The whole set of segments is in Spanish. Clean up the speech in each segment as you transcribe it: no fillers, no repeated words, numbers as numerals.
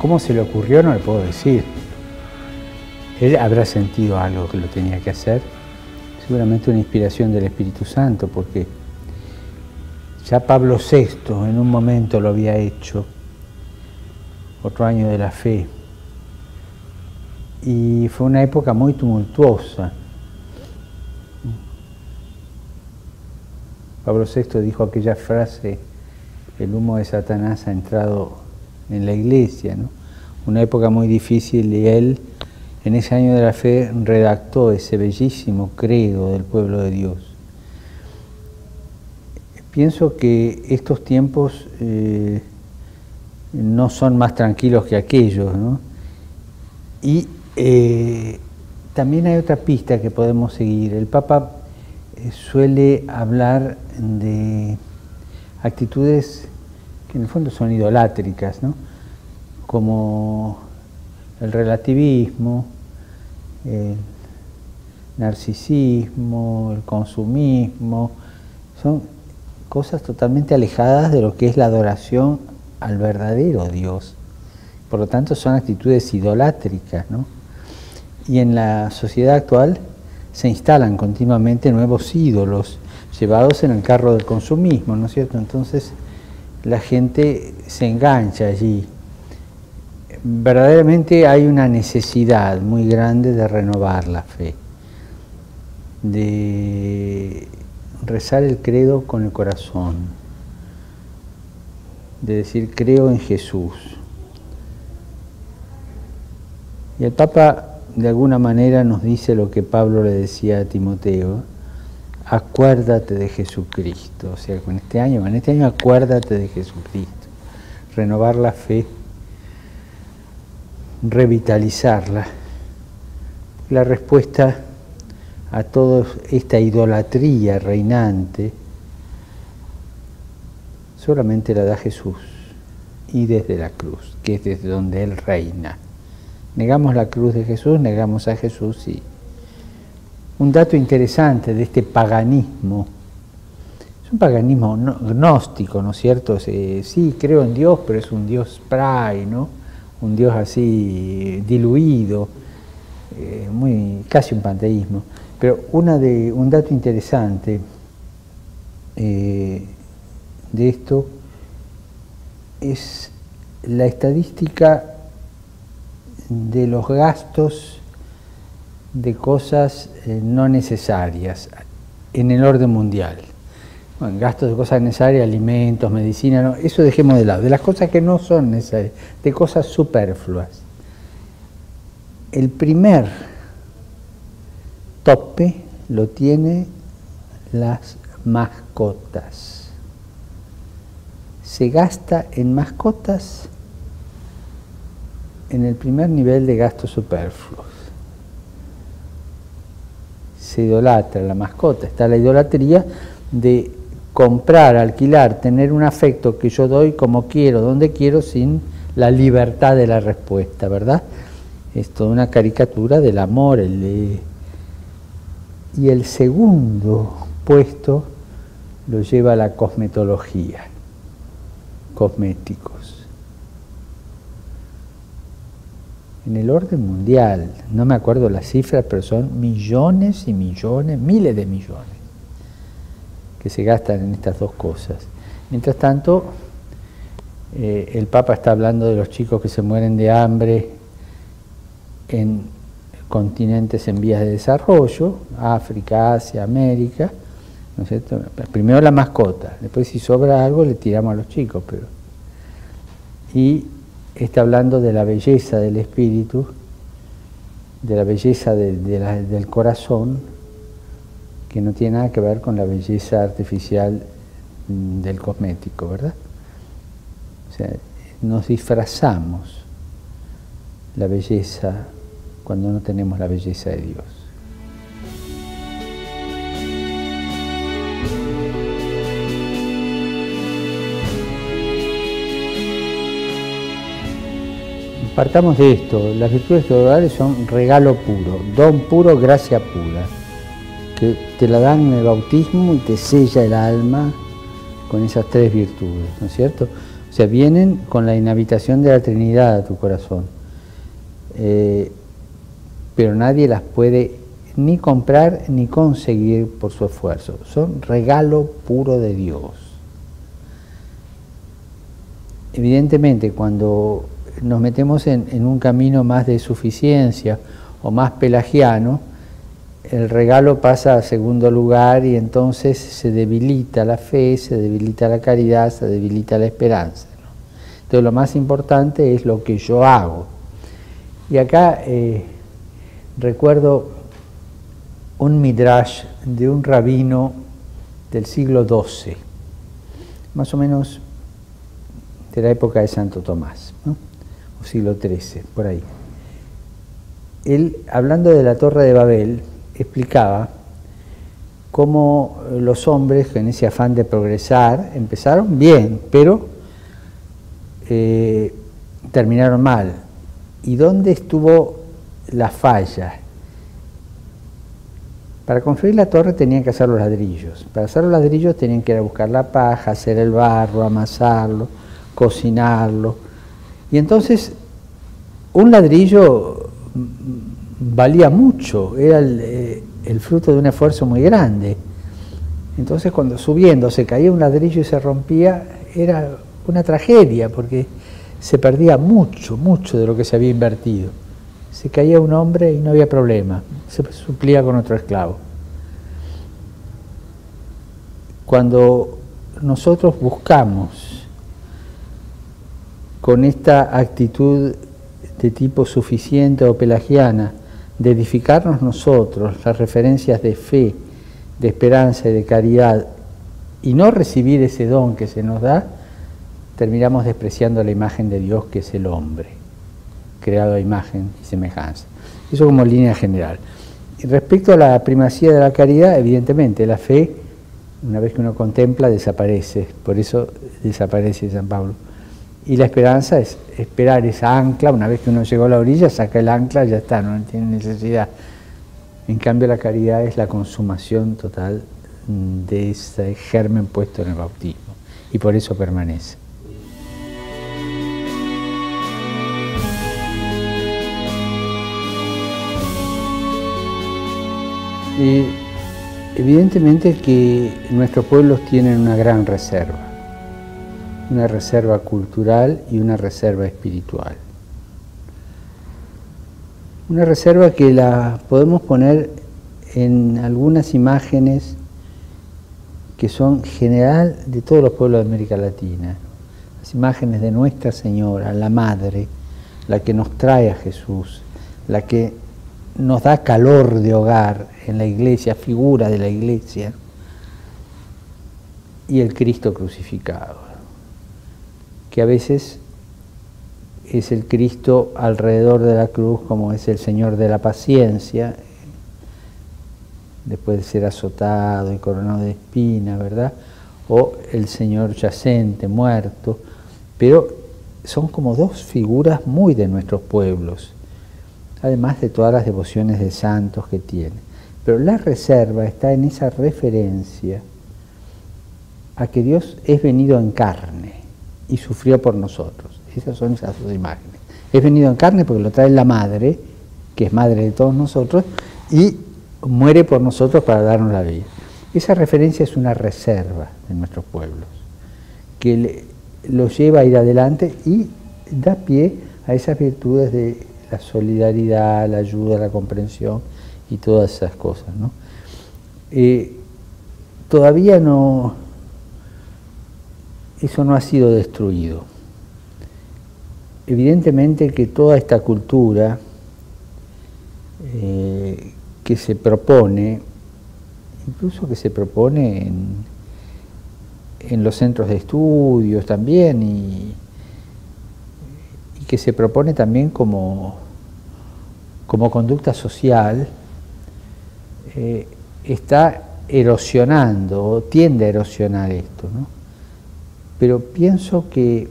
¿Cómo se le ocurrió? No le puedo decir. Él habrá sentido algo que lo tenía que hacer, seguramente una inspiración del Espíritu Santo, porque ya Pablo VI en un momento lo había hecho, otro año de la fe, y fue una época muy tumultuosa. Pablo VI dijo aquella frase: el humo de Satanás ha entrado en la iglesia, ¿no? Una época muy difícil, y él en ese año de la fe redactó ese bellísimo credo del pueblo de Dios. Pienso que estos tiempos no son más tranquilos que aquellos, ¿no? Y también hay otra pista que podemos seguir. El Papa suele hablar de actitudes que en el fondo son idolátricas, ¿no? Como el relativismo, el narcisismo, el consumismo. Son cosas totalmente alejadas de lo que es la adoración al verdadero Dios. Por lo tanto, son actitudes idolátricas, ¿no? Y en la sociedad actual se instalan continuamente nuevos ídolos, llevados en el carro del consumismo, ¿no es cierto? Entonces, la gente se engancha allí. Verdaderamente hay una necesidad muy grande de renovar la fe, de rezar el credo con el corazón, de decir creo en Jesús. Y el Papa de alguna manera nos dice lo que Pablo le decía a Timoteo: acuérdate de Jesucristo. O sea, en este año acuérdate de Jesucristo. Renovar la fe, revitalizarla. La respuesta a toda esta idolatría reinante solamente la da Jesús, y desde la cruz, que es desde donde Él reina. Negamos la cruz de Jesús, negamos a Jesús. Y un dato interesante de este paganismo, es un paganismo gnóstico, ¿no es cierto? Sí, creo en Dios, pero es un Dios spray, ¿no? Un Dios así diluido, casi un panteísmo. Pero un dato interesante de esto es la estadística de los gastos de cosas no necesarias en el orden mundial. Bueno, gastos de cosas necesarias, alimentos, medicina, no, eso dejemos de lado. De las cosas que no son necesarias, de cosas superfluas. El primer tope lo tiene las mascotas. Se gasta en mascotas en el primer nivel de gastos superfluos. Se idolatra la mascota. Está la idolatría de comprar, alquilar, tener un afecto que yo doy como quiero, donde quiero, sin la libertad de la respuesta, ¿verdad? Es toda una caricatura del amor. Y el segundo puesto lo lleva la cosmetología, cosméticos. En el orden mundial, no me acuerdo las cifras, pero son millones y millones, miles de millones, que se gastan en estas dos cosas. Mientras tanto, el Papa está hablando de los chicos que se mueren de hambre en continentes en vías de desarrollo, África, Asia, América, ¿no es cierto? Primero la mascota, después si sobra algo le tiramos a los chicos, pero... Y está hablando de la belleza del espíritu, de la belleza del corazón, que no tiene nada que ver con la belleza artificial del cosmético, ¿verdad? O sea, nos disfrazamos la belleza cuando no tenemos la belleza de Dios. Partamos de esto: las virtudes teologales son regalo puro, don puro, gracia pura, que te la dan en el bautismo y te sella el alma con esas tres virtudes, ¿no es cierto? O sea, vienen con la inhabitación de la Trinidad a tu corazón. Pero nadie las puede ni comprar ni conseguir por su esfuerzo. Son regalo puro de Dios. Evidentemente, cuando nos metemos en un camino más de suficiencia o más pelagiano, el regalo pasa a segundo lugar y entonces se debilita la fe, se debilita la caridad, se debilita la esperanza, ¿no? Entonces lo más importante es lo que yo hago. Y acá recuerdo un midrash de un rabino del siglo XII, más o menos de la época de Santo Tomás, ¿no? O siglo XIII, por ahí. Él, hablando de la Torre de Babel, explicaba cómo los hombres, en ese afán de progresar, empezaron bien, pero terminaron mal. ¿Y dónde estuvo la falla? Para construir la torre tenían que hacer los ladrillos. Para hacer los ladrillos tenían que ir a buscar la paja, hacer el barro, amasarlo, cocinarlo. Y entonces un ladrillo valía mucho, era el fruto de un esfuerzo muy grande. Entonces cuando subiendo se caía un ladrillo y se rompía, era una tragedia porque se perdía mucho, mucho de lo que se había invertido. Se caía un hombre y no había problema, se suplía con otro esclavo. Cuando nosotros buscamos con esta actitud de tipo suficiente o pelagiana, de edificarnos nosotros las referencias de fe, de esperanza y de caridad, y no recibir ese don que se nos da, terminamos despreciando la imagen de Dios, que es el hombre, creado a imagen y semejanza. Eso como línea general. Y respecto a la primacía de la caridad, evidentemente la fe, una vez que uno contempla, desaparece, por eso desaparece San Pablo. Y la esperanza es esperar esa ancla, una vez que uno llegó a la orilla, saca el ancla, ya está, no tiene necesidad. En cambio la caridad es la consumación total de ese germen puesto en el bautismo, y por eso permanece. Y evidentemente que nuestros pueblos tienen una gran reserva cultural y una reserva espiritual. Una reserva que la podemos poner en algunas imágenes que son general de todos los pueblos de América Latina. Las imágenes de Nuestra Señora, la Madre, la que nos trae a Jesús, la que nos da calor de hogar en la iglesia, figura de la iglesia, y el Cristo crucificado, que a veces es el Cristo alrededor de la cruz, como es el Señor de la paciencia, después de ser azotado y coronado de espinas, ¿verdad? O el Señor yacente, muerto, pero son como dos figuras muy de nuestros pueblos, además de todas las devociones de santos que tiene. Pero la reserva está en esa referencia a que Dios es venido en carne y sufrió por nosotros. Esas son esas dos imágenes. Es venido en carne porque lo trae la Madre, que es Madre de todos nosotros, y muere por nosotros para darnos la vida. Esa referencia es una reserva de nuestros pueblos, que los lleva a ir adelante y da pie a esas virtudes de la solidaridad, la ayuda, la comprensión y todas esas cosas, ¿no? Todavía no, eso no ha sido destruido. Evidentemente que toda esta cultura que se propone, incluso que se propone en los centros de estudios también, y que se propone también como conducta social, está erosionando o tiende a erosionar esto, ¿no? Pero pienso que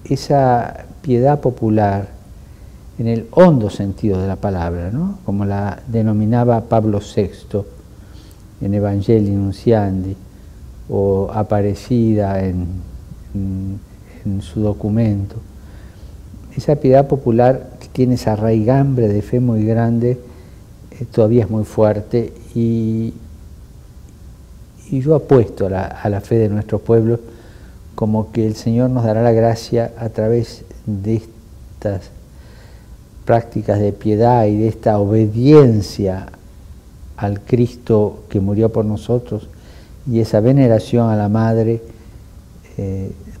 esa piedad popular, en el hondo sentido de la palabra, ¿no?, como la denominaba Pablo VI en Evangelii Nunciandi, o Aparecida en en su documento. Esa piedad popular que tiene esa raigambre de fe muy grande, todavía es muy fuerte, y yo apuesto a la fe de nuestro pueblo, como que el Señor nos dará la gracia a través de estas prácticas de piedad y de esta obediencia al Cristo que murió por nosotros y esa veneración a la Madre,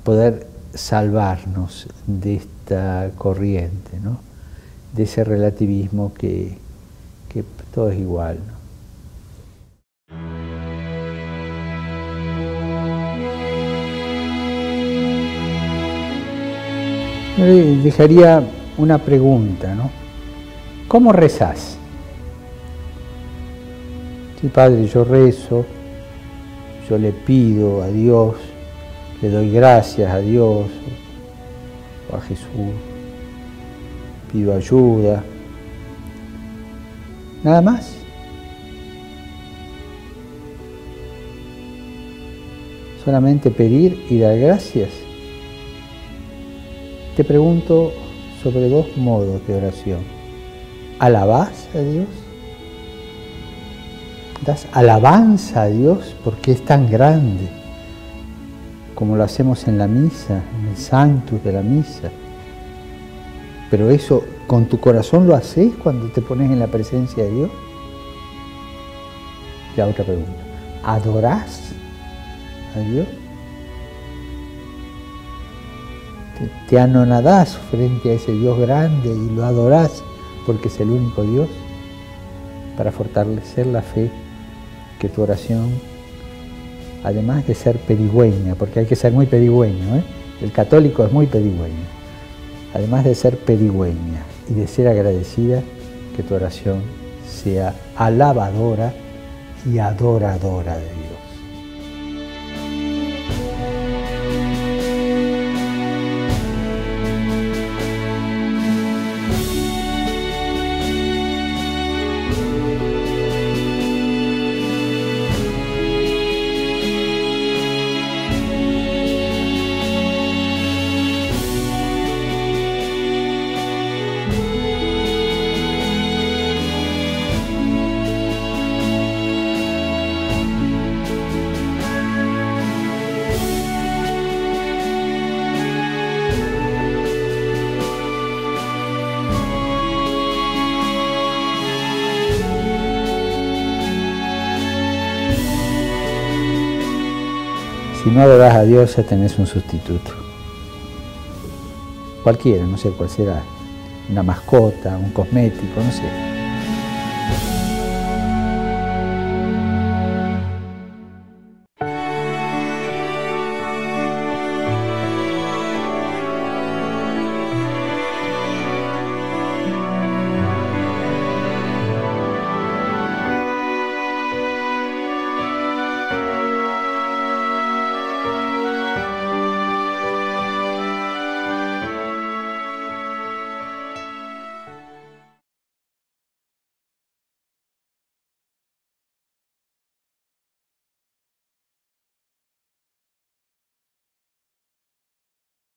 poder salvarnos de esta corriente, ¿no? De ese relativismo que todo es igual, ¿no? Yo le dejaría una pregunta, ¿no? ¿Cómo rezás? Sí, Padre, yo rezo, yo le pido a Dios, le doy gracias a Dios o a Jesús, pido ayuda. Nada más. Solamente pedir y dar gracias. Te pregunto sobre dos modos de oración. ¿Alabás a Dios? ¿Das alabanza a Dios porque es tan grande, como lo hacemos en la misa, en el Sanctus de la misa? Pero eso, ¿con tu corazón lo haces cuando te pones en la presencia de Dios? La otra pregunta, ¿adorás a Dios? ¿Te anonadás frente a ese Dios grande y lo adorás porque es el único Dios? Para fortalecer la fe, que tu oración, además de ser pedigüeña, porque hay que ser muy pedigüeño, el católico es muy pedigüeño, además de ser pedigüeña y de ser agradecida, que tu oración sea alabadora y adoradora de Dios. Si no adorás a Dios, ya tenés un sustituto. Cualquiera, no sé cuál será. Una mascota, un cosmético, no sé.